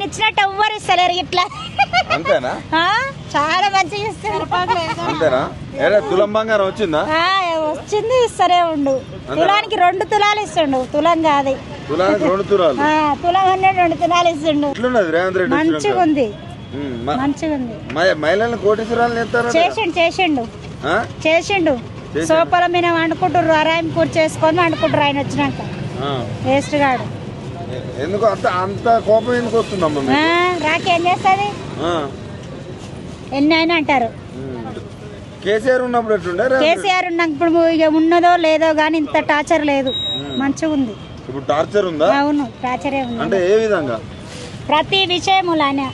ఆయన ఇచ్చినట్టు ఎవ్వరు ఇస్తలేరు ఇట్లా. అంతేనా? చాలా మంచిగా ఇస్తారు. అంతేనా? తులం బంగారం వచ్చిందా? వచ్చింది, ఇస్తరే ఉండు. తులానికి 2 తులాలు ఇస్తుండు, తులం కాదు. తులానికి 2 తులాలు. తులం అనే 2 తులాలు ఇస్తుండు. రేవంత్ రెడ్డి మంచిగా ఉంది, మంచిగా ఉంది. మహిళలను కోటీశ్వరాలు చేసిండు. సోపల మీద వండుకుంటారు, అరాయం కూర్చు చేసుకొని వండుకుంటారు ఆయన వచ్చినాక. వేస్ట్ గాడు. ఎందుకు అంత కోపం ఎందుకు వస్తుందమ్మా? రాకేం చేస్తుంది, ఎన్ని అయినా అంటారు. కేసీఆర్ ఉన్నప్పుడు ఎట్లుండే? కేసీఆర్ ఉన్నప్పుడు ఇక ఉన్నదో లేదో గానీ ఇంత టార్చర్ లేదు, మంచిగా ఉంది. ఇప్పుడు టార్చర్ ఉందా? అవును, టార్చరే ఉంది. అంటే ఏ విధంగా? ప్రతి విషయములానే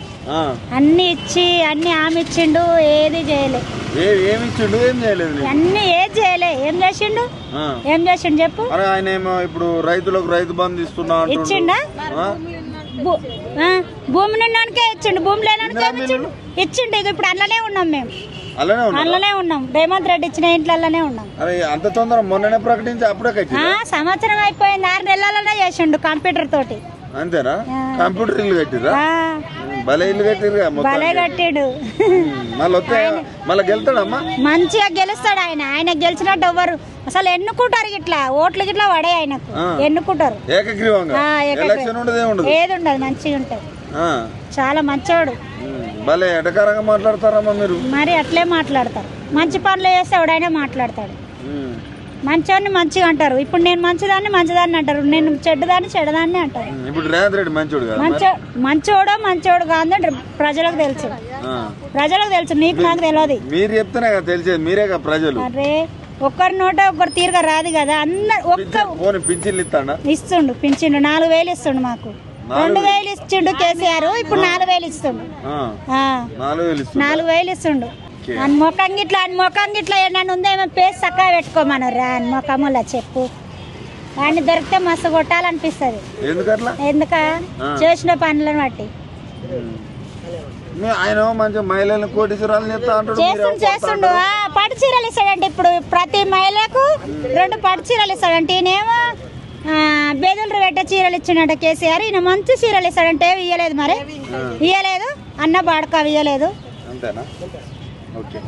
అన్ని ఇచ్చి అన్ని ఆమె ఇచ్చిండు, ఏది చేయలే. ఏమి ఇచ్చిండు? ఏం చేయలేదు. అన్ని ఏది చేయలే. ఏం చేసిండు చెప్పు. ఆయన ఏమో ఇప్పుడు రైతులకు రైతు బంధు ఇస్తున్నా ఇచ్చిండా? భూమి నిన్నకే ఇచ్చిండు, భూమి లేనోనికే ఇచ్చిండు. ఇప్పుడు అందులోనే ఉన్నాం, మేము అందులోనే ఉన్నాం. రేవంత్ రెడ్డి ఇచ్చిన ఇంట్లోనే ఉన్నాం. అంత తొందర మొన్ననే ప్రకటించి అప్పుడే సంవత్సరం అయిపోయింది, 6 నెలలనే చేసిండు కంప్యూటర్ తోటి. అంతేనా? కంప్యూటర్ ఇల్లు కట్టిరా? భలే ఇల్లు కట్టిరు, భలే కట్టిడు. మళ్ళీ గెలుతాడమ్మా? మంచిగా గెలుస్తాడు ఆయన. ఆయన గెలిచినట్టు ఎవ్వరు అసలు ఎన్నుకుంటారు, ఇట్లా ఓట్లు గిట్లా పడే ఆయనకు ఎన్నుకుంటారు. ఏది ఉండదు, మంచిగా ఉంటది. చాలా మంచోడు. భలే ఎటకారంగా మాట్లాడతారమ్మా మీరు. మరి అట్లే మాట్లాడతారు. మంచి పనులు చేస్తే ఎవడైనా మాట్లాడతాడు. మంచోడిని మంచిగా అంటారు. ఇప్పుడు నేను మంచిదాన్ని అంటారు, నేను చెడ్డదాన్ని అంటారు. ఇప్పుడు రేవంత్ రెడ్డి మంచోడు కాదు ప్రజలకు తెలుసు. నీకు నాకు తెలియదు. మీరు చెప్తేనే కదా తెలిసేది, మీరే కదా ప్రజలు. అరే ఒక్కరి నోట ఒక్కరు తీరుగా రాదు కదా. అందరు పింఛన్లు ఇస్తుండు. పింఛన్లు 4,000 ఇస్తుండు. మాకు 2,000 ఇచ్చిండు కేసీఆర్, ఇప్పుడు 4,000 ఇస్తుండు. 4,000 ఇస్తుండు. అని మొఖం గిట్లా ఏమన్నా ఉందేమో పేస్ చక్కగా పెట్టుకోమన్నారు. అని మొఖములా చెప్పు, వాడిని దొరికితే మస్తు కొట్టాలనిపిస్తుంది. ఎందుక చేసిన పనులను బట్టి. చేస్తుండు. పట్టు చీరలు ఇస్తాడంటే ఇప్పుడు ప్రతి మహిళకు 2 పట్టు చీరలు ఇస్తాడంటే. ఈయనేమో బెదులు పెట్టే చీరలు ఇచ్చినట్ట కేసీఆర్. ఈయన మంచి చీరలు ఇస్తాడంటే ఇయ్యలేదు. మరి ఇయ్యలేదు, అన్న బాడక ఇయ్యలేదు. ఓకే.